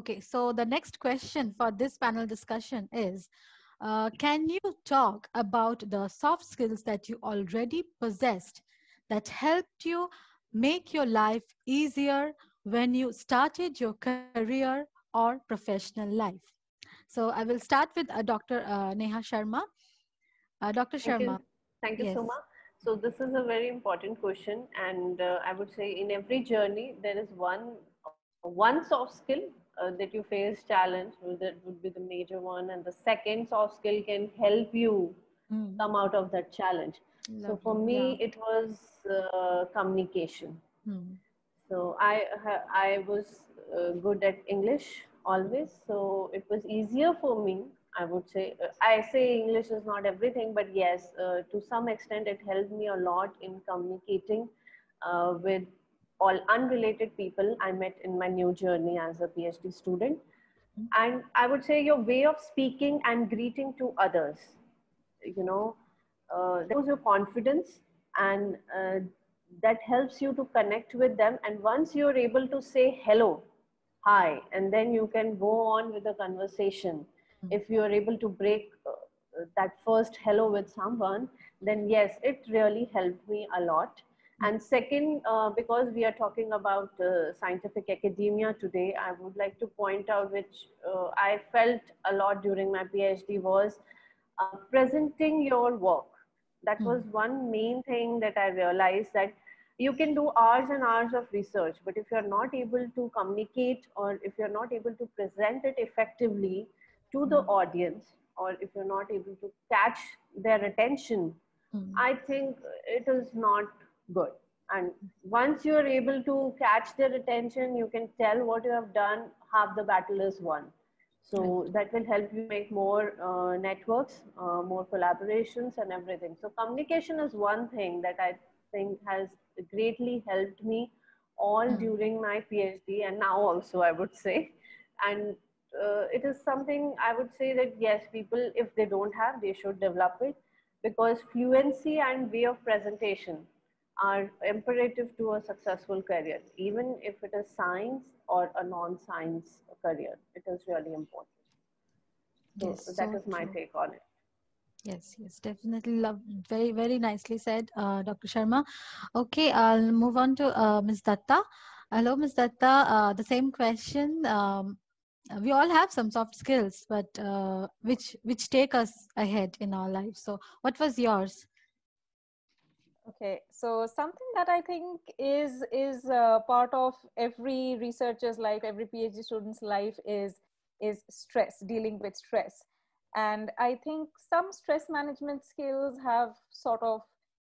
Okay, so the next question for this panel discussion is, can you talk about the soft skills that you already possessed that helped you make your life easier when you started your career or professional life? So I will start with Dr. Neha Sharma. Dr. Thank you. Sharma, Thank you, yes. Soma. So this is a very important question, and I would say in every journey there is one soft skill that you face challenge. That would be the major one, and the second soft skill can help you Mm, come out of that challenge. So for lovely. Yeah. me, it was communication. Mm, So I was good at English always, so it was easier for me. I would say I say English is not everything, but yes, to some extent it helped me a lot in communicating with all unrelated people I met in my new journey as a PhD student. mm, And I would say your way of speaking and greeting to others, you know, that shows your confidence, and that helps you to connect with them. And once you're able to say hello, hi, and then you can go on with the conversation. mm, If you are able to break that first hello with someone, then yes, it really helped me a lot. mm, And second, because we are talking about scientific academia today, I would like to point out, which I felt a lot during my PhD, was presenting your work. That mm, was one main thing that I realized, that you can do hours and hours of research, but if you're not able to communicate, or if you're not able to present it effectively to the mm, audience, or if you're not able to catch their attention, mm. I think it is not good. And once you're able to catch their attention, you can tell what you have done, half the battle is won. Right. So that will help you make more networks, more collaborations, and everything. So communication is one thing that I think has greatly helped me all Mm, during my PhD, and now also, I would say. And it is something I would say that yes, people, if they don't have, they should develop it, because fluency and way of presentation are imperative to a successful career, even if it is science or a non-science career. It is really important. So yes, that so is my true. take on it. Yes, yes, definitely love. Very, very nicely said, Dr. Sharma. Okay, I'll move on to Ms. Datta. Hello, Ms. Datta. The same question. We all have some soft skills, but which take us ahead in our lives. So, what was yours? Okay, so something that I think is part of every researcher's life, every PhD student's life is stress, dealing with stress, and I think some stress management skills have sort of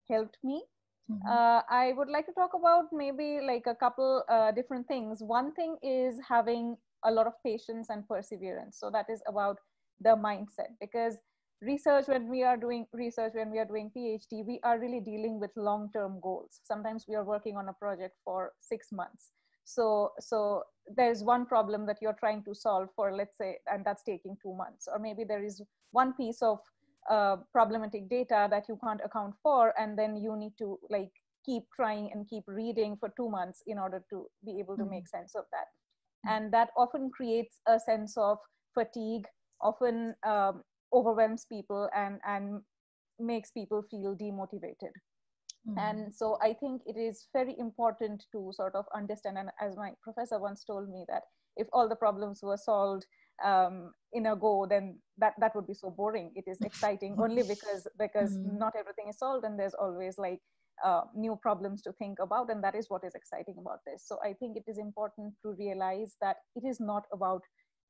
helped me. Mm-hmm. I would like to talk about maybe like a couple different things. One thing is having a lot of patience and perseverance. So that is about the mindset, because research, when we are doing research, when we are doing PhD, we are really dealing with long-term goals. Sometimes we are working on a project for 6 months. So there's one problem that you're trying to solve for, let's say, and that's taking 2 months. Or maybe there is one piece of problematic data that you can't account for, and then you need to like keep trying and keep reading for 2 months in order to be able to Mm-hmm. make sense of that. And that often creates a sense of fatigue, often overwhelms people, and makes people feel demotivated. Mm-hmm. And so I think it is very important to sort of understand, and as my professor once told me, that if all the problems were solved in a go, then that would be so boring. It is exciting only because Mm-hmm. not everything is solved, and there's always like new problems to think about, and that is what is exciting about this. So I think it is important to realize that it is not about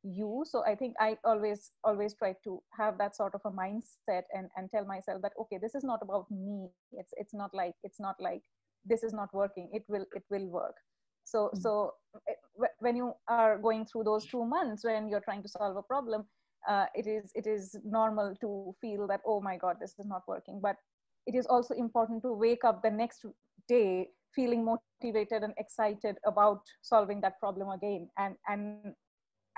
you. So I think I always try to have that sort of a mindset, and tell myself that okay, this is not about me. It's not like this is not working. It will work. So when you are going through those 2 months when you're trying to solve a problem, it is normal to feel that, oh my god, this is not working. But it is also important to wake up the next day feeling motivated and excited about solving that problem again,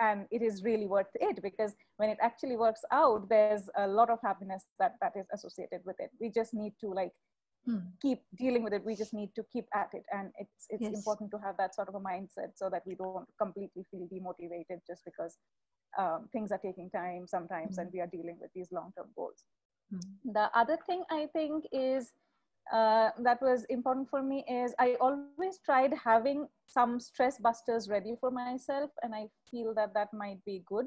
and it is really worth it, because when it actually works out, there's a lot of happiness that is associated with it. We just need to like keep dealing with it. We just need to keep at it. And it's Yes. important to have that sort of a mindset so that we don't completely feel demotivated just because things are taking time sometimes and we are dealing with these long-term goals. The other thing I think is that was important for me is I always tried having some stress busters ready for myself, and I feel that that might be good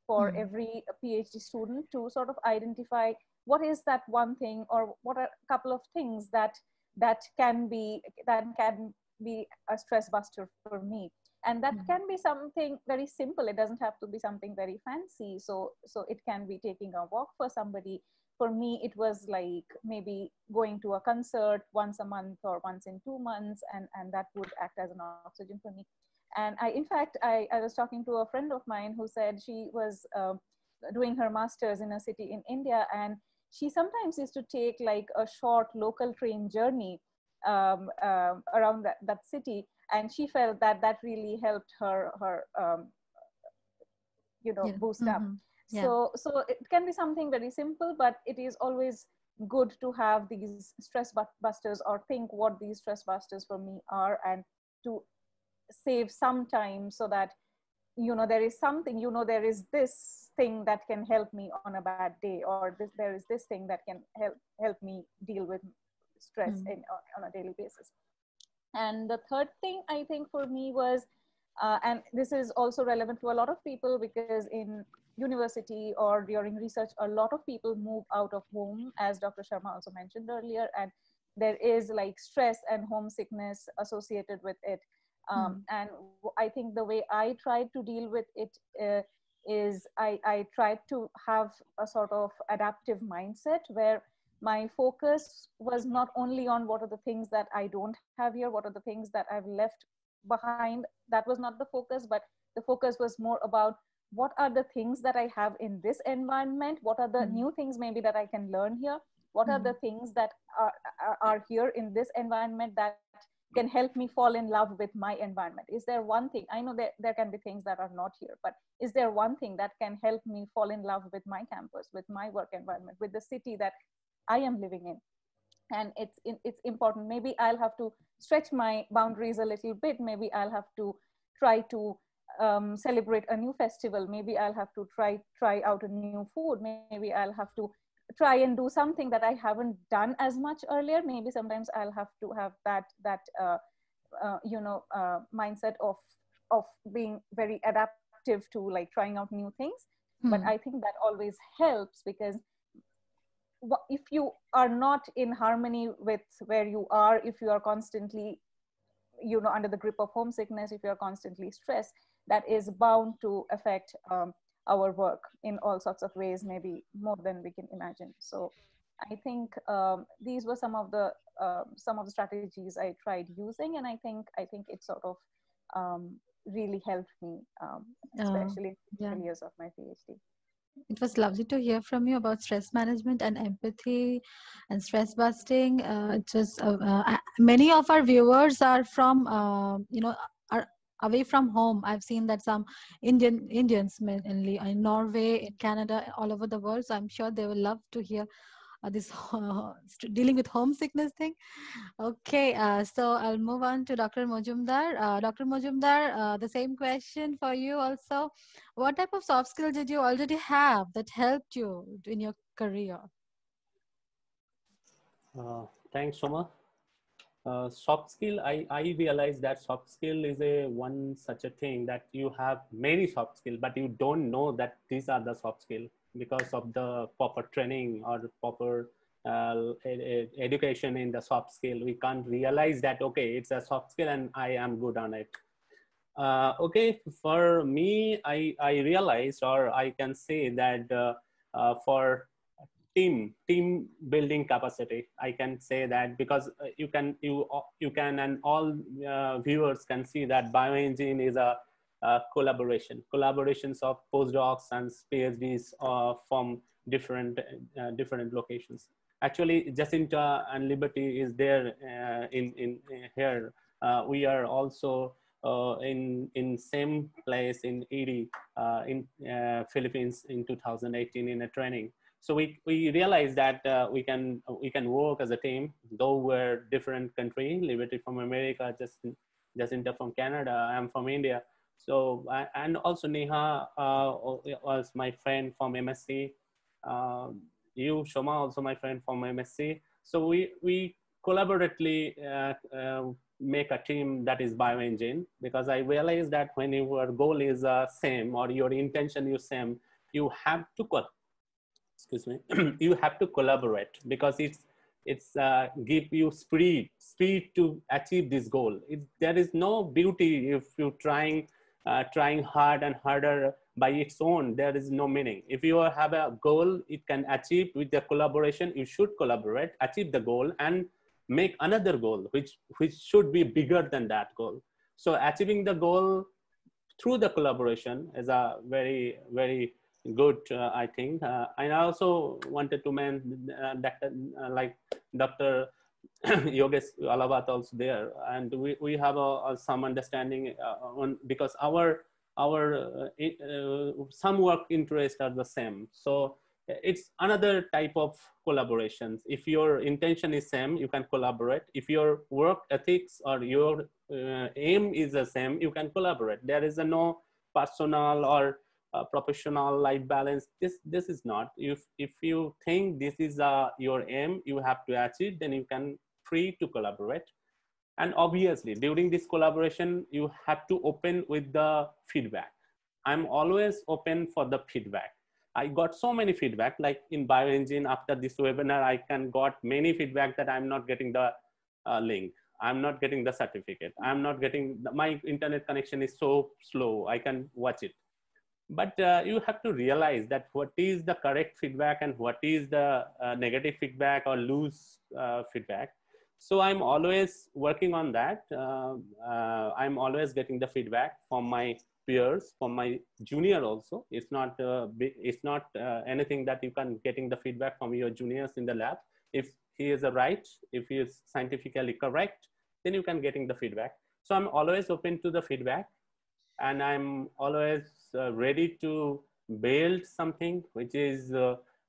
for every PhD student to sort of identify what is that one thing or what are a couple of things that can be a stress buster for me. And that can be something very simple. It doesn't have to be something very fancy. So it can be taking a walk for somebody. For me, it was like maybe going to a concert once a month or once in 2 months, and that would act as an oxygen for me. And in fact, I was talking to a friend of mine who said she was doing her master's in a city in India, and she sometimes used to take like a short local train journey around that city, and she felt that that really helped her Yeah. boost up. Yeah. So it can be something very simple, but it is always good to have these stress busters or think what these stress busters for me are, and to save some time so that there is something, there is this thing that can help me on a bad day, or there is this thing that can help me deal with stress on a daily basis. And the third thing I think for me was, and this is also relevant to a lot of people, because in university or during research, a lot of people move out of home, as Dr. Sharma also mentioned earlier, and there is like stress and homesickness associated with it. And I think the way I tried to deal with it is I tried to have a sort of adaptive mindset where my focus was not only on what are the things that I don't have here, what are the things that I've left behind. That was not the focus, but the focus was more about what are the things that I have in this environment, what are the new things maybe that I can learn here, what are the things that are here in this environment that can help me fall in love with my environment. Is there one thing, I know that there can be things that are not here, but is there one thing that can help me fall in love with my campus, with my work environment, with the city that I am living in? And it's important. Maybe I'll have to stretch my boundaries a little bit. Maybe I'll have to try to celebrate a new festival. Maybe I'll have to try out a new food. Maybe I'll have to try and do something that I haven't done as much earlier. Maybe sometimes I'll have to have that mindset of being very adaptive to like trying out new things. But I think that always helps, because if you are not in harmony with where you are, if you are constantly under the grip of homesickness, if you are constantly stressed, that is bound to affect our work in all sorts of ways, maybe more than we can imagine. So I think these were some of the strategies I tried using, and I think it sort of really helped me, especially in the early years of my PhD. It was lovely to hear from you about stress management and empathy and stress busting. Many of our viewers are from, are away from home. I've seen that some Indians mainly in Norway, in Canada, all over the world. So I'm sure they will love to hear this dealing with homesickness thing. Okay, so I'll move on to Dr. Majumdar. Dr. Majumdar, the same question for you also. What type of soft skills did you already have that helped you in your career? Thanks, Soma. Soft skill, I realized that soft skill is such a thing that you have many soft skills, but you don't know that these are the soft skill because of the proper training or proper education in the soft skill. We can't realize that, okay, it's a soft skill and I am good on it. Okay, for me, I realized, or I can say that for team building capacity, I can say that, because you can and all viewers can see that bioengineering is a collaborations of postdocs and PhDs from different locations. Actually, Jacinta and Liberty is there in here. We are also in same place in ED in Philippines in 2018 in a training. So we realized that we can work as a team, though we're different country. Liberty from America, Jacinta from Canada, I'm from India. So and also Neha was my friend from MSc. You Shoma also my friend from MSc. So we collaboratively make a team that is bioengine, because I realized that when your goal is same or your intention is same, you have to excuse me, you have to collaborate, because it's give you speed to achieve this goal. There is no beauty if you trying hard and harder by its own. There is no meaning. If you have a goal, it can achieve with the collaboration. You should collaborate, achieve the goal, and make another goal which should be bigger than that goal. So achieving the goal through the collaboration is a very, very good, I think. And I also wanted to mention that like Dr. Yogesh Alavat also there, and we have some understanding on, because our some work interests are the same. So it's another type of collaborations. If your intention is same, you can collaborate. If your work ethics or your aim is the same, you can collaborate. There is no personal or professional life balance. This is not. If you think this is your aim, you have to achieve, then you can free to collaborate. And obviously during this collaboration, you have to open with the feedback. I'm always open for the feedback. I got so many feedback, like in bioengine. After this webinar, I can got many feedback that I'm not getting the link, I'm not getting the certificate, I'm not getting my internet connection is so slow, I can watch it. But you have to realize that what is the correct feedback and what is the negative feedback or loose feedback. So I'm always working on that. I'm always getting the feedback from my peers, from my junior also. It's not anything that you can getting the feedback from your juniors in the lab. If he is right, if he is scientifically correct, then you can getting the feedback. So I'm always open to the feedback, and I'm always ready to build something which is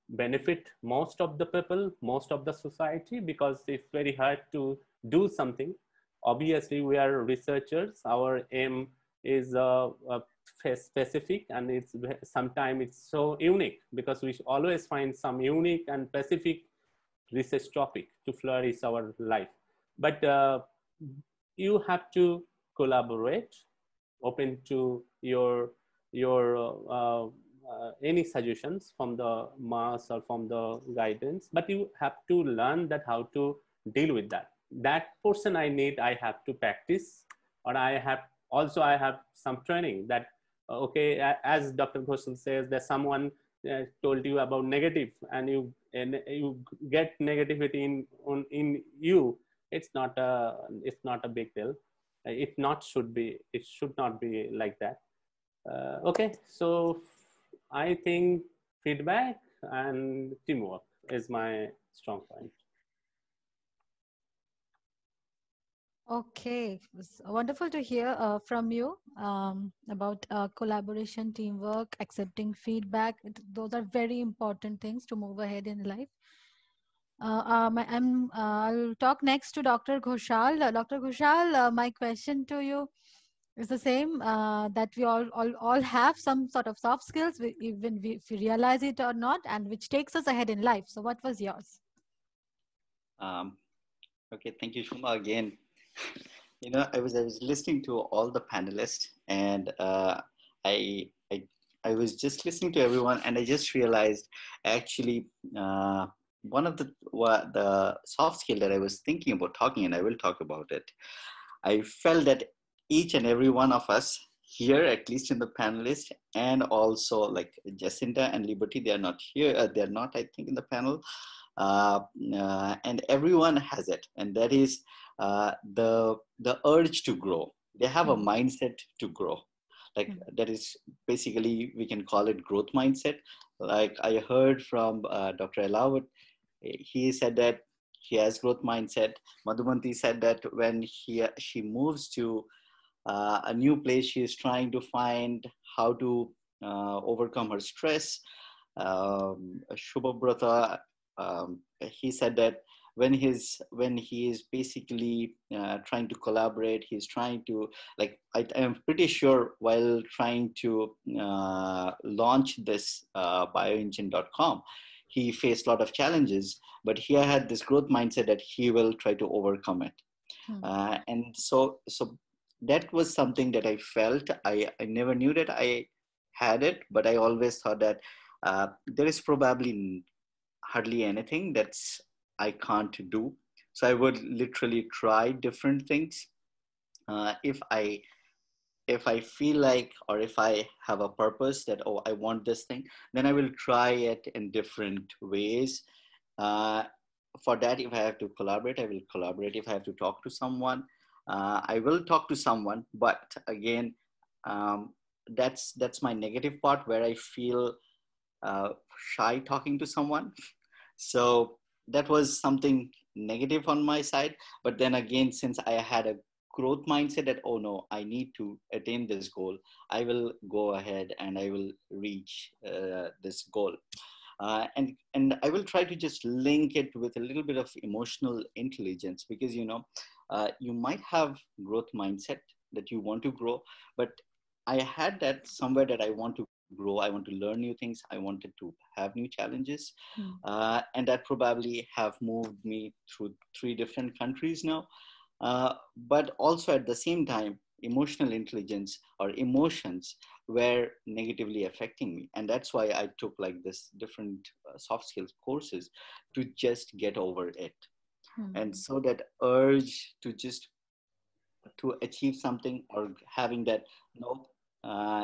benefit most of the people, most of the society, because it's very hard to do something. Obviously, we are researchers. Our aim is specific, and it's sometimes it's so unique, because we always find some unique and specific research topic to flourish our life. But you have to collaborate, open to your any suggestions from the mass or from the guidance, but you have to learn that how to deal with that portion. I have to practice, or I have some training that okay, as Dr. Ghoshal says, that someone told you about negative, and you get negativity in you. It's not a big deal. It should not be like that. Okay, so I think feedback and teamwork is my strong point. Okay, it was wonderful to hear from you about collaboration, teamwork, accepting feedback. Those are very important things to move ahead in life. I'll talk next to Dr. Ghoshal. Dr. Ghoshal, my question to you is the same, that we all have some sort of soft skills, if we realize it or not, and which takes us ahead in life. So what was yours? Okay, thank you, Shuma, again. You know, I was listening to all the panelists, and I was just listening to everyone, and I just realized actually one of the soft skill that I was thinking about talking, and I will talk about it. I felt that each and every one of us here, at least in the panelists, and also like Jacinta and Liberty, they are not here. They're not, I think, in the panel. And everyone has it, and that is the urge to grow. They have a mindset to grow. Like that is basically, we can call it growth mindset. Like I heard from Dr. Elawat, he said that he has growth mindset. Madhumanti said that when she moves to a new place, she is trying to find how to overcome her stress. Shubhabrata, he said that when he is basically trying to collaborate, he's trying to, like, I am pretty sure while trying to launch this bioengine.com, he faced a lot of challenges, but he had this growth mindset that he will try to overcome it. Hmm. And so that was something that I felt. I never knew that I had it, but I always thought that there is probably hardly anything that's I can't do. So I would literally try different things. If I feel like, or if I have a purpose that, oh, I want this thing, then I will try it in different ways. Uh, for that, if I have to collaborate, I will collaborate. If I have to talk to someone, I will talk to someone. But again, um, that's my negative part, where I feel uh, shy talking to someone. So that was something negative on my side. But then again, since I had a growth mindset that, oh no, I need to attain this goal, I will go ahead and I will reach this goal. And I will try to just link it with a little bit of emotional intelligence, because you might have growth mindset that you want to grow, but I had that somewhere that I want to grow, I want to learn new things, I wanted to have new challenges, Hmm. and that probably have moved me through 3 different countries now. But also at the same time, emotional intelligence or emotions were negatively affecting me, and that's why I took like this different soft skills courses to just get over it. And Hmm. so that urge to just to achieve something, or having that, no,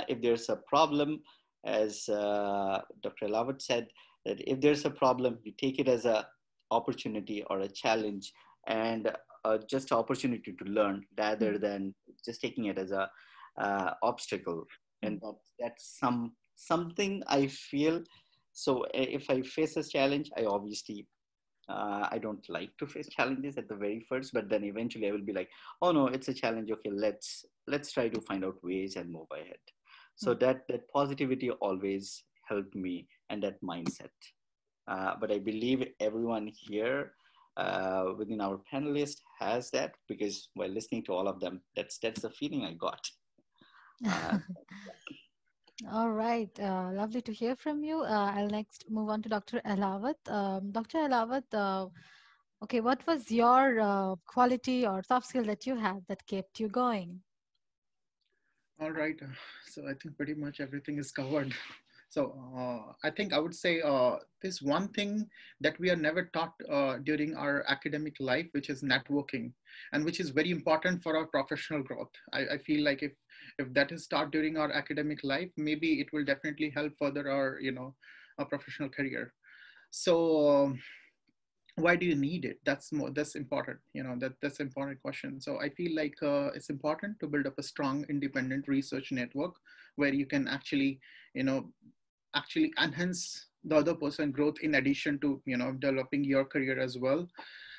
if there's a problem, as Dr. Lawat said, that if there's a problem, you take it as a opportunity or a challenge, and just opportunity to learn, Hmm. rather than just taking it as a obstacle. Hmm. And that's something I feel. So if I face a challenge, I don't like to face challenges at the very first, but then eventually I will be like, oh no, it's a challenge. Okay, let's try to find out ways and move ahead. So Hmm. that positivity always helped me, and that mindset. But I believe everyone here within our panelists has that, because while listening to all of them, that's the feeling I got. Uh, All right. Lovely to hear from you. I'll next move on to Dr. Alawat. Dr. Alawat, okay, what was your quality or soft skill that you had that kept you going? All right. So I think pretty much everything is covered. So I think I would say there's one thing that we are never taught during our academic life, which is networking, and which is very important for our professional growth. I feel like if that is taught during our academic life, maybe it will definitely help further our our professional career. So why do you need it? That's important, that's important question. So I feel like it's important to build up a strong independent research network where you can actually you know actually enhance the other person growth, in addition to developing your career as well.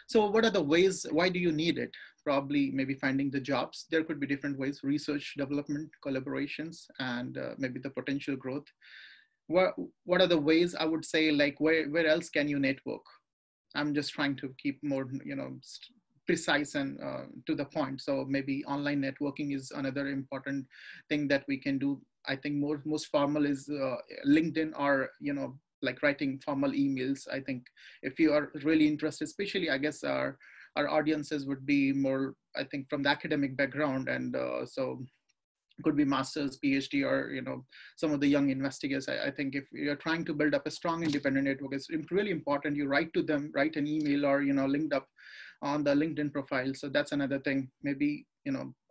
So what are the ways? Why do you need it? Probably maybe finding the jobs. There could be different ways: research, development, collaborations, and maybe the potential growth. What are the ways? I would say, like, where else can you network? I'm just trying to keep more, precise and to the point. So maybe online networking is another important thing that we can do. I think most formal is LinkedIn, or like writing formal emails. I think if you are really interested, especially I guess our audiences would be more, I think, from the academic background, and so could be masters, PhD, or some of the young investigators. I think if you're trying to build up a strong independent network, it's really important you write to them, write an email, or linked up on the LinkedIn profile. So that's another thing. Maybe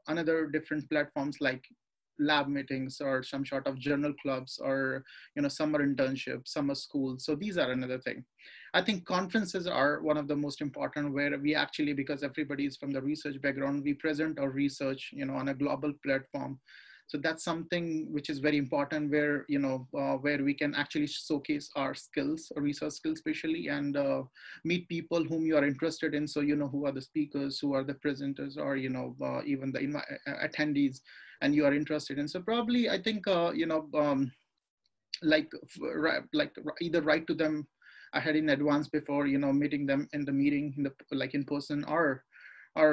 another different platforms like lab meetings, or some sort of journal clubs, or summer internships, summer schools. So these are another thing. I think conferences are one of the most important, where we actually, because everybody is from the research background, we present our research on a global platform. So that's something which is very important, where where we can actually showcase our skills, research skills especially, and meet people whom you are interested in. So who are the speakers, who are the presenters, or even the attendees, and you are interested in. So probably I think like either write to them ahead in advance before, meeting them in the meeting, like in person, or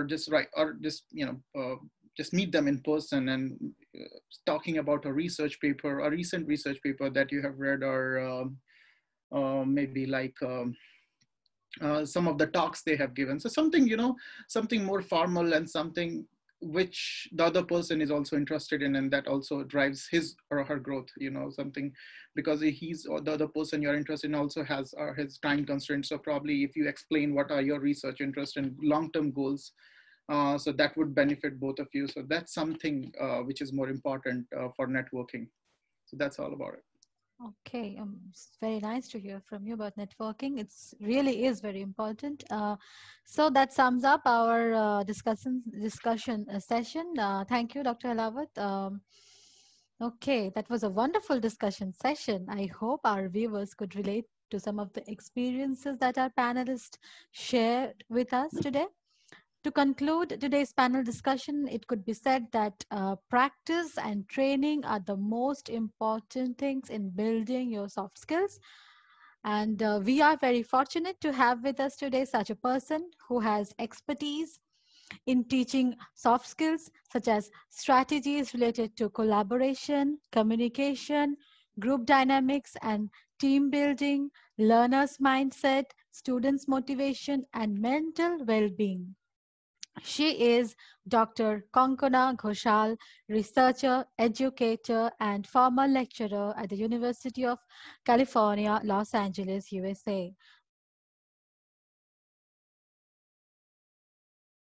just write, or just just meet them in person and talking about a research paper, a recent research paper that you have read, or maybe like some of the talks they have given. So something, something more formal, and something which the other person is also interested in, and that also drives his or her growth, something, because he's, or the other person you're interested in also has his time constraints. So probably if you explain what are your research interests and long-term goals, so that would benefit both of you. So that's something which is more important for networking. So that's all about it. Okay, it's very nice to hear from you about networking. It's really is very important. So that sums up our discussion session. Thank you, Dr. Halawat. Okay, that was a wonderful discussion session. I hope our viewers could relate to some of the experiences that our panelists shared with us today. To conclude today's panel discussion, it could be said that practice and training are the most important things in building your soft skills. And we are very fortunate to have with us today such a person who has expertise in teaching soft skills such as strategies related to collaboration, communication, group dynamics, and team building, learners' mindset, students' motivation, and mental well being. She is Dr. Konkona Ghoshal, researcher, educator, and former lecturer at the University of California, Los Angeles, USA.